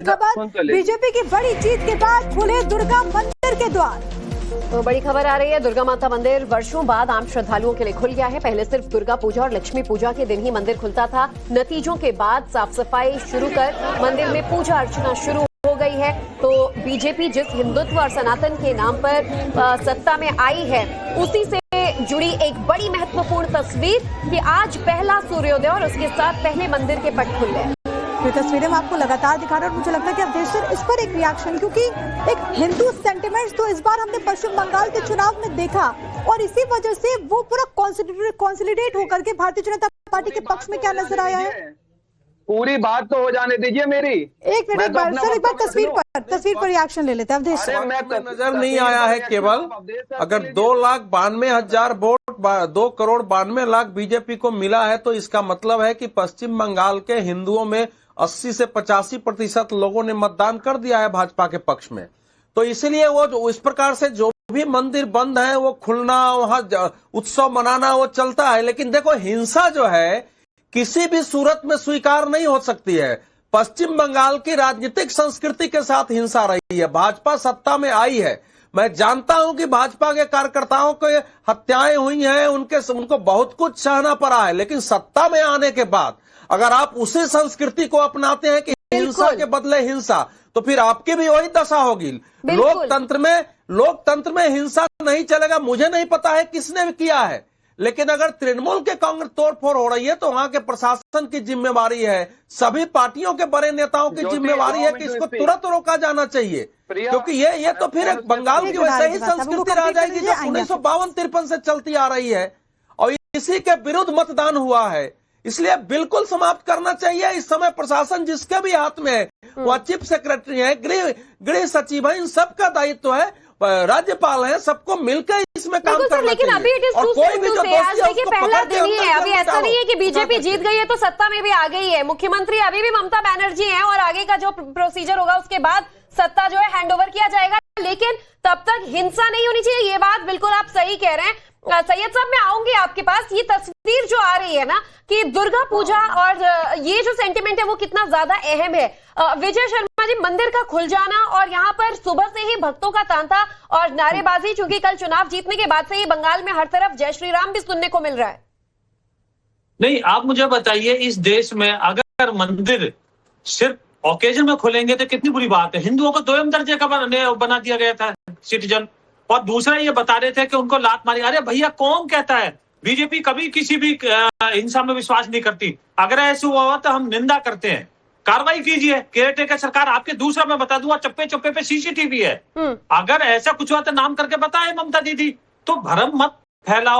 खबर बीजेपी की बड़ी जीत के बाद खुले दुर्गा मंदिर के द्वार। तो बड़ी खबर आ रही है, दुर्गा माता मंदिर वर्षों बाद आम श्रद्धालुओं के लिए खुल गया है। पहले सिर्फ दुर्गा पूजा और लक्ष्मी पूजा के दिन ही मंदिर खुलता था। नतीजों के बाद साफ सफाई शुरू कर मंदिर में पूजा अर्चना शुरू हो गई है। तो बीजेपी जिस हिंदुत्व और सनातन के नाम पर सत्ता में आई है, उसी से जुड़ी एक बड़ी महत्वपूर्ण तस्वीर कि आज पहला सूर्योदय और उसके साथ पहले मंदिर के पट खुल गए। ये तस्वीरें मैं आपको लगातार दिखा रहा हूं और मुझे लगता है कि अब देश सर इस पर एक रिएक्शन, क्योंकि एक हिंदू सेंटिमेंट्स तो इस बार हमने पश्चिम बंगाल के चुनाव में देखा और इसी वजह से वो पूरा कॉन्सोलिडेट होकर के भारतीय जनता पार्टी के पक्ष में क्या नजर आया है। पूरी बात तो हो जाने दीजिए मेरी। एक मिनट सर, एक बार तस्वीर पर रिएक्शन ले लेते हैं। अब देश नजर नहीं आया है। केवल अगर 2,92,000 वोट 2,92,00,000 बीजेपी को मिला है तो इसका मतलब है कि पश्चिम बंगाल के हिंदुओं में 80 से 85% लोगों ने मतदान कर दिया है भाजपा के पक्ष में। तो इसलिए वो इस प्रकार से जो भी मंदिर बंद है वो खुलना, वहां उत्सव मनाना वो चलता है। लेकिन देखो, हिंसा जो है किसी भी सूरत में स्वीकार नहीं हो सकती है। पश्चिम बंगाल की राजनीतिक संस्कृति के साथ हिंसा रही है। भाजपा सत्ता में आई है, मैं जानता हूं कि भाजपा के कार्यकर्ताओं को हत्याएं हुई हैं, उनको बहुत कुछ सहना पड़ा है, लेकिन सत्ता में आने के बाद अगर आप उसी संस्कृति को अपनाते हैं कि हिंसा के बदले हिंसा, तो फिर आपकी भी वही दशा होगी। लोकतंत्र में हिंसा नहीं चलेगा। मुझे नहीं पता है किसने किया है, लेकिन अगर तृणमूल के कांग्रेस तोड़फोड़ हो रही है तो वहां के प्रशासन की जिम्मेवारी है, सभी पार्टियों के बड़े नेताओं की जिम्मेवारी है कि इसको तुरंत रोका जाना चाहिए, क्योंकि ये तो फिर एक बंगाल की वैसे ही संस्कृति रह जाएगी जो 1952-53 से चलती आ रही है और इसी के विरुद्ध मतदान हुआ है। इसलिए बिल्कुल समाप्त करना चाहिए। इस समय प्रशासन जिसके भी हाथ में है, वह चीफ सेक्रेटरी है, गृह सचिव है, इन सबका दायित्व है, राज्यपाल है, सबको मिलकर इसमें काम करना लेकिन चाहिए। अभी it is too soon to say, आज देखिए पहला दिन ही है। अभी ऐसा नहीं है कि बीजेपी जीत गई है तो सत्ता में भी आ गई है। मुख्यमंत्री अभी भी ममता बनर्जी हैं और आगे का जो प्रोसीजर होगा उसके बाद सत्ता जो है हैंडओवर किया जाएगा, लेकिन तब तक हिंसा नहीं होनी चाहिए। ये बात बिल्कुल आप सही कह रहे हैं। सैयद साहब, मैं आऊंगी आपके पास। ये तस्वीर जो आ रही है ना कि दुर्गा पूजा और ये जो सेंटिमेंट है वो कितना ज्यादा अहम है। विजय शर्मा जी, मंदिर का खुल जाना और यहाँ पर सुबह से ही भक्तों का तांता और नारेबाजी, चूंकि कल चुनाव जीतने के बाद से ही बंगाल में हर तरफ जय श्री राम भी सुनने को मिल रहा है। नहीं, आप मुझे बताइए, इस देश में अगर मंदिर सिर्फ ओकेजन में खुलेंगे तो कितनी बुरी बात है। हिंदुओं को दोयम दर्जे का बना दिया गया था सिटीजन, और दूसरा ये बता रहे थे कि उनको लात मारी। अरे भैया, कौन कहता है बीजेपी कभी किसी भी हिंसा में विश्वास नहीं करती। अगर ऐसा हुआ तो हम निंदा करते हैं, कार्रवाई कीजिए। केयरटेकर सरकार आपके, दूसरा मैं बता दूंगा, चप्पे चप्पे पे सीसीटीवी है। अगर ऐसा कुछ हुआ तो नाम करके बताए ममता दीदी। तो भ्रम मत फैलाओ।